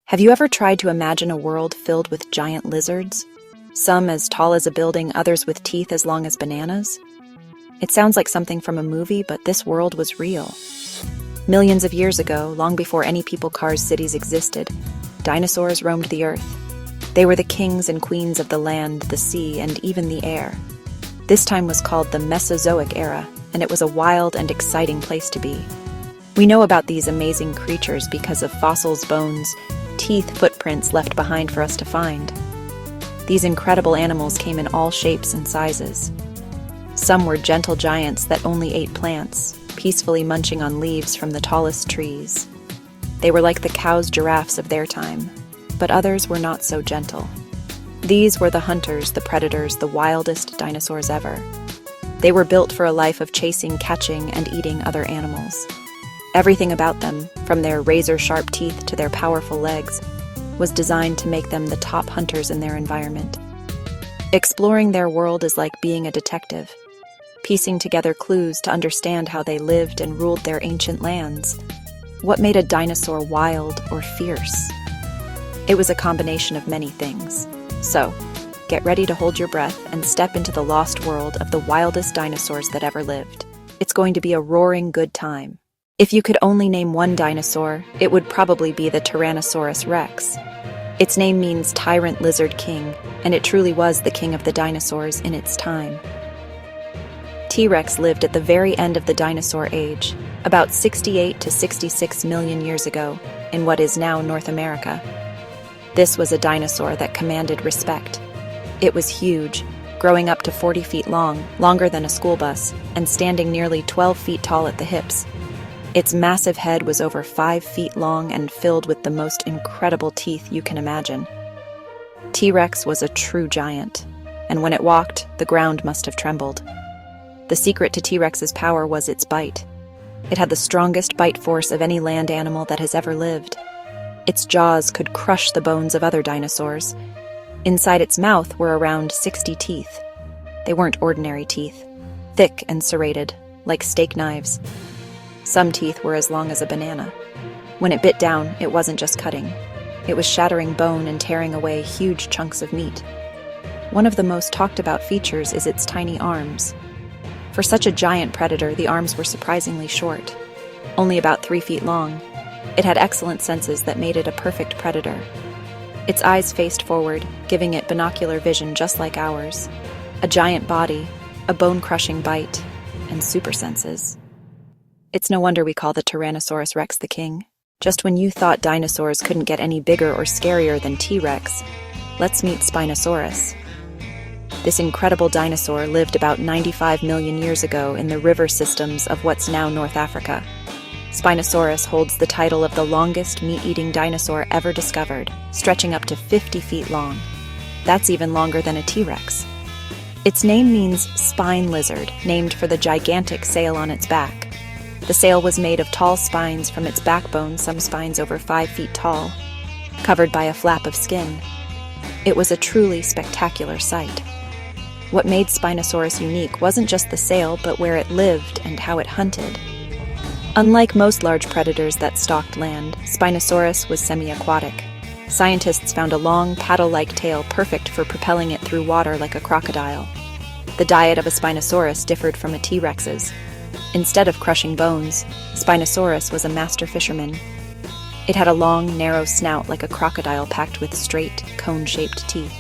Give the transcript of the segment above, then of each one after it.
Have you ever tried to imagine a world filled with giant lizards? Some as tall as a building, others with teeth as long as bananas? It sounds like something from a movie, but this world was real. Millions of years ago, long before any people-cars cities existed, dinosaurs roamed the earth. They were the kings and queens of the land, the sea, and even the air. This time was called the Mesozoic era, and it was a wild and exciting place to be. We know about these amazing creatures because of fossils, bones, teeth, footprints left behind for us to find. These incredible animals came in all shapes and sizes. Some were gentle giants that only ate plants, peacefully munching on leaves from the tallest trees. They were like the cows, giraffes of their time, but others were not so gentle. These were the hunters, the predators, the wildest dinosaurs ever. They were built for a life of chasing, catching, and eating other animals. Everything about them, from their razor-sharp teeth to their powerful legs, was designed to make them the top hunters in their environment. Exploring their world is like being a detective, piecing together clues to understand how they lived and ruled their ancient lands. What made a dinosaur wild or fierce? It was a combination of many things. So, get ready to hold your breath and step into the lost world of the wildest dinosaurs that ever lived. It's going to be a roaring good time. If you could only name one dinosaur, it would probably be the Tyrannosaurus rex. Its name means tyrant lizard king, and it truly was the king of the dinosaurs in its time. T-Rex lived at the very end of the dinosaur age, about 68 to 66 million years ago, in what is now North America. This was a dinosaur that commanded respect. It was huge, growing up to 40 feet long, longer than a school bus, and standing nearly 12 feet tall at the hips. Its massive head was over 5 feet long and filled with the most incredible teeth you can imagine. T-Rex was a true giant, and when it walked, the ground must have trembled. The secret to T-Rex's power was its bite. It had the strongest bite force of any land animal that has ever lived. Its jaws could crush the bones of other dinosaurs. Inside its mouth were around 60 teeth. They weren't ordinary teeth, thick and serrated, like steak knives. Some teeth were as long as a banana. When it bit down, it wasn't just cutting. It was shattering bone and tearing away huge chunks of meat. One of the most talked about features is its tiny arms. For such a giant predator, the arms were surprisingly short, only about 3 feet long. It had excellent senses that made it a perfect predator. Its eyes faced forward, giving it binocular vision just like ours. A giant body, a bone-crushing bite, and super senses. It's no wonder we call the Tyrannosaurus rex the king. Just when you thought dinosaurs couldn't get any bigger or scarier than T-Rex, let's meet Spinosaurus. This incredible dinosaur lived about 95 million years ago in the river systems of what's now North Africa. Spinosaurus holds the title of the longest meat-eating dinosaur ever discovered, stretching up to 50 feet long. That's even longer than a T-Rex. Its name means spine lizard, named for the gigantic sail on its back. The sail was made of tall spines from its backbone, some spines over 5 feet tall, covered by a flap of skin. It was a truly spectacular sight. What made Spinosaurus unique wasn't just the sail, but where it lived and how it hunted. Unlike most large predators that stalked land, Spinosaurus was semi-aquatic. Scientists found a long, paddle-like tail perfect for propelling it through water like a crocodile. The diet of a Spinosaurus differed from a T-Rex's. Instead of crushing bones, Spinosaurus was a master fisherman. It had a long, narrow snout like a crocodile packed with straight, cone-shaped teeth.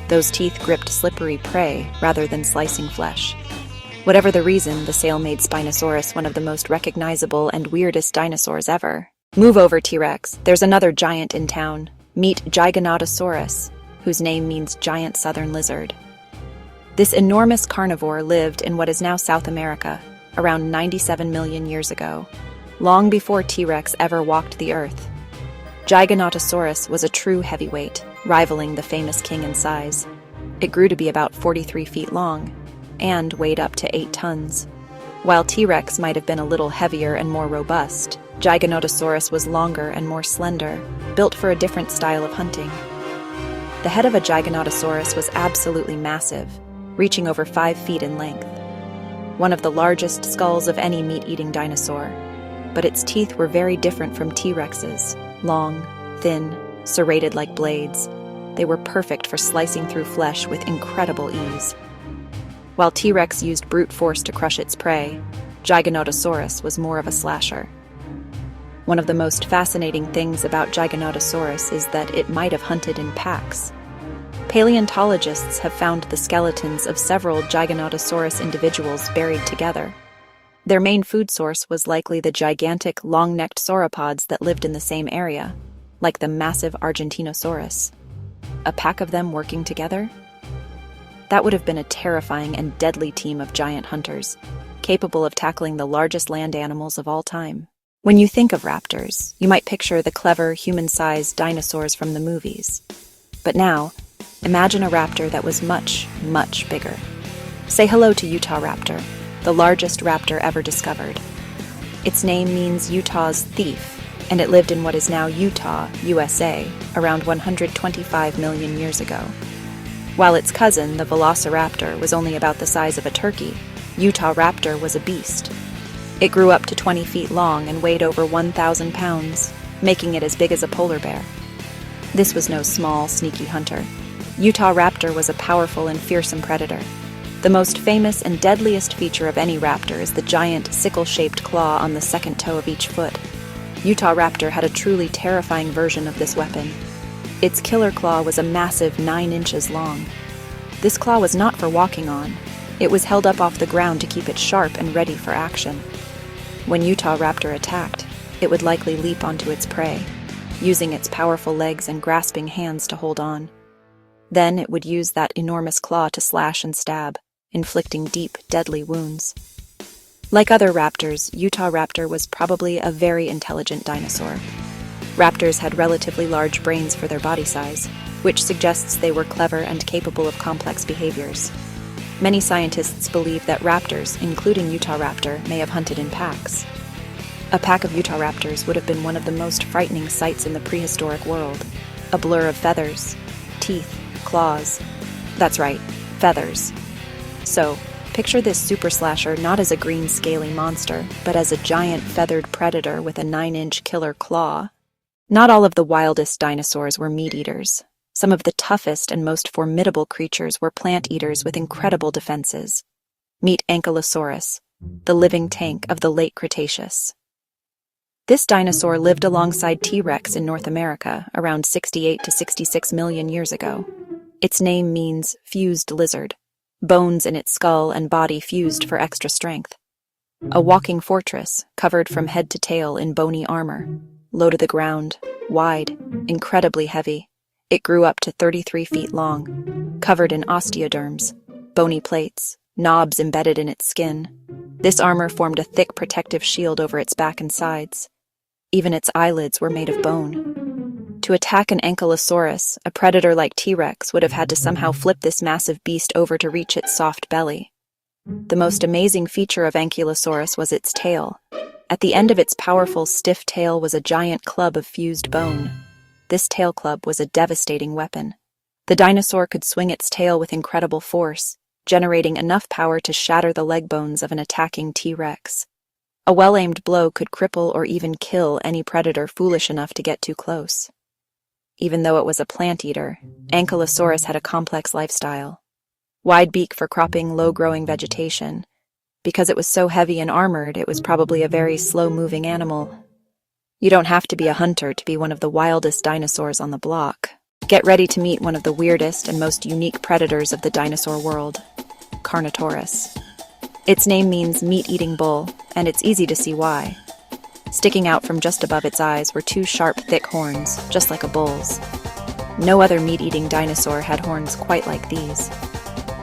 Those teeth gripped slippery prey rather than slicing flesh. Whatever the reason, the sail made Spinosaurus one of the most recognizable and weirdest dinosaurs ever. Move over, T-Rex. There's another giant in town. Meet Giganotosaurus, whose name means giant southern lizard. This enormous carnivore lived in what is now South America, around 97 million years ago, long before T-Rex ever walked the earth. Giganotosaurus was a true heavyweight, rivaling the famous king in size. It grew to be about 43 feet long, and weighed up to 8 tons. While T-Rex might have been a little heavier and more robust, Giganotosaurus was longer and more slender, built for a different style of hunting. The head of a Giganotosaurus was absolutely massive, reaching over 5 feet in length. One of the largest skulls of any meat-eating dinosaur, but its teeth were very different from T-Rex's, long, Thin, serrated like blades, they were perfect for slicing through flesh with incredible ease. While T-Rex used brute force to crush its prey, Giganotosaurus was more of a slasher. One of the most fascinating things about Giganotosaurus is that it might have hunted in packs. Paleontologists have found the skeletons of several Giganotosaurus individuals buried together. Their main food source was likely the gigantic, long-necked sauropods that lived in the same area, like the massive Argentinosaurus. A pack of them working together? That would have been a terrifying and deadly team of giant hunters, capable of tackling the largest land animals of all time. When you think of raptors, you might picture the clever, human-sized dinosaurs from the movies. But now, imagine a raptor that was much, much bigger. Say hello to Utah raptor, the largest raptor ever discovered. Its name means Utah's thief, and it lived in what is now Utah, USA, around 125 million years ago. While its cousin, the velociraptor, was only about the size of a turkey, Utah raptor was a beast. It grew up to 20 feet long and weighed over 1,000 pounds, making it as big as a polar bear. This was no small, sneaky hunter. Utah raptor was a powerful and fearsome predator. The most famous and deadliest feature of any raptor is the giant, sickle-shaped claw on the second toe of each foot. Utah raptor had a truly terrifying version of this weapon. Its killer claw was a massive 9 inches long. This claw was not for walking on. It was held up off the ground to keep it sharp and ready for action. When Utah raptor attacked, it would likely leap onto its prey, using its powerful legs and grasping hands to hold on. Then it would use that enormous claw to slash and stab, inflicting deep, deadly wounds. Like other raptors, Utah raptor was probably a very intelligent dinosaur. Raptors had relatively large brains for their body size, which suggests they were clever and capable of complex behaviors. Many scientists believe that raptors, including Utah raptor, may have hunted in packs. A pack of Utah raptors would have been one of the most frightening sights in the prehistoric world. A blur of feathers, teeth, claws. That's right, feathers. So, picture this super slasher not as a green scaly monster, but as a giant feathered predator with a 9-inch killer claw. Not all of the wildest dinosaurs were meat eaters. Some of the toughest and most formidable creatures were plant eaters with incredible defenses. Meet Ankylosaurus, the living tank of the late Cretaceous. This dinosaur lived alongside T-Rex in North America around 68 to 66 million years ago. Its name means fused lizard, bones in its skull and body fused for extra strength. A walking fortress, covered from head to tail in bony armor, low to the ground, wide, incredibly heavy. It grew up to 33 feet long, covered in osteoderms, bony plates, knobs embedded in its skin. This armor formed a thick protective shield over its back and sides. Even its eyelids were made of bone. To attack an Ankylosaurus, a predator like T-Rex would have had to somehow flip this massive beast over to reach its soft belly. The most amazing feature of Ankylosaurus was its tail. At the end of its powerful, stiff tail was a giant club of fused bone. This tail club was a devastating weapon. The dinosaur could swing its tail with incredible force, generating enough power to shatter the leg bones of an attacking T-Rex. A well-aimed blow could cripple or even kill any predator foolish enough to get too close. Even though it was a plant eater, Ankylosaurus had a complex lifestyle. Wide beak for cropping low-growing vegetation. Because it was so heavy and armored, it was probably a very slow-moving animal. You don't have to be a hunter to be one of the wildest dinosaurs on the block. Get ready to meet one of the weirdest and most unique predators of the dinosaur world, Carnotaurus. Its name means meat-eating bull, and it's easy to see why. Sticking out from just above its eyes were 2 sharp, thick horns, just like a bull's. No other meat-eating dinosaur had horns quite like these.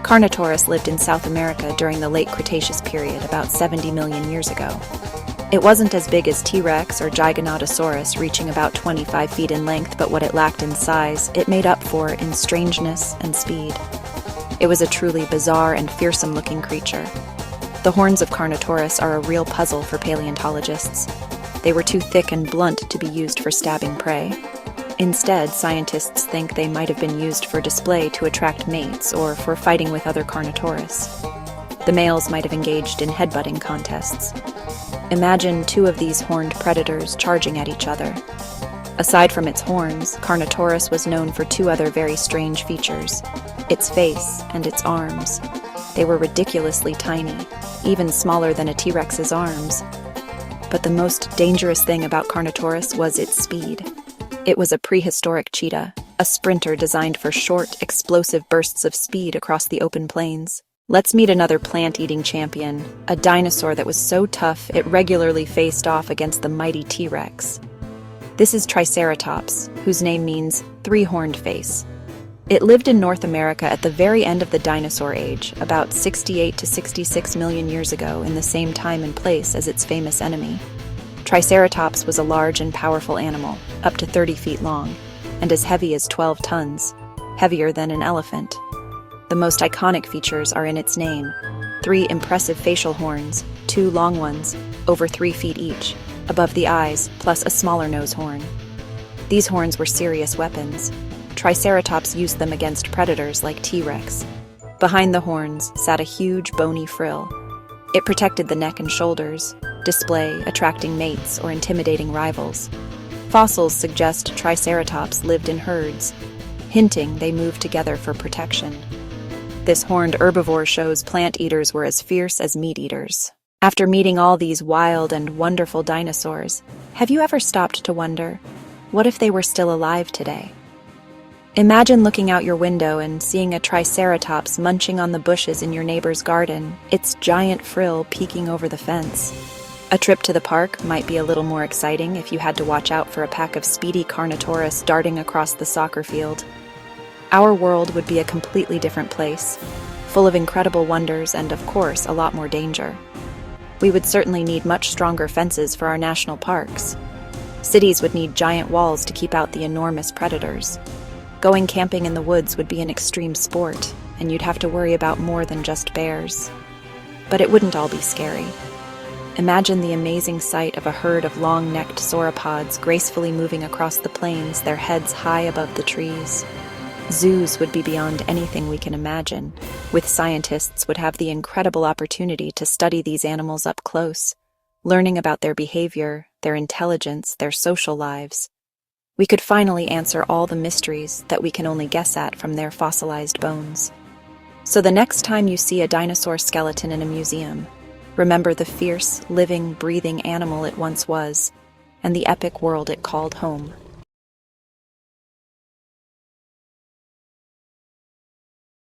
Carnotaurus lived in South America during the late Cretaceous period about 70 million years ago. It wasn't as big as T-Rex or Giganotosaurus, reaching about 25 feet in length, but what it lacked in size, it made up for in strangeness and speed. It was a truly bizarre and fearsome-looking creature. The horns of Carnotaurus are a real puzzle for paleontologists. They were too thick and blunt to be used for stabbing prey. Instead, scientists think they might have been used for display to attract mates or for fighting with other Carnotaurus. The males might have engaged in headbutting contests. Imagine 2 of these horned predators charging at each other. Aside from its horns, Carnotaurus was known for two other very strange features: its face and its arms. They were ridiculously tiny, even smaller than a T-Rex's arms. But the most dangerous thing about Carnotaurus was its speed. It was a prehistoric cheetah, a sprinter designed for short, explosive bursts of speed across the open plains. Let's meet another plant-eating champion, a dinosaur that was so tough it regularly faced off against the mighty T-Rex. This is Triceratops, whose name means three-horned face. It lived in North America at the very end of the dinosaur age, about 68 to 66 million years ago, in the same time and place as its famous enemy. Triceratops was a large and powerful animal, up to 30 feet long, and as heavy as 12 tons, heavier than an elephant. The most iconic features are in its name: 3 impressive facial horns, 2 long ones, over 3 feet each, above the eyes, plus a smaller nose horn. These horns were serious weapons. Triceratops used them against predators like T-Rex. Behind the horns sat a huge bony frill. It protected the neck and shoulders, display, attracting mates or intimidating rivals. Fossils suggest Triceratops lived in herds, hinting they moved together for protection. This horned herbivore shows plant eaters were as fierce as meat eaters. After meeting all these wild and wonderful dinosaurs, have you ever stopped to wonder, what if they were still alive today? Imagine looking out your window and seeing a Triceratops munching on the bushes in your neighbor's garden, its giant frill peeking over the fence. A trip to the park might be a little more exciting if you had to watch out for a pack of speedy Carnotaurus darting across the soccer field. Our world would be a completely different place, full of incredible wonders and, of course, a lot more danger. We would certainly need much stronger fences for our national parks. Cities would need giant walls to keep out the enormous predators. Going camping in the woods would be an extreme sport, and you'd have to worry about more than just bears. But it wouldn't all be scary. Imagine the amazing sight of a herd of long-necked sauropods gracefully moving across the plains, their heads high above the trees. Zoos would be beyond anything we can imagine, with scientists would have the incredible opportunity to study these animals up close, learning about their behavior, their intelligence, their social lives. We could finally answer all the mysteries that we can only guess at from their fossilized bones. So the next time you see a dinosaur skeleton in a museum, remember the fierce, living, breathing animal it once was, and the epic world it called home.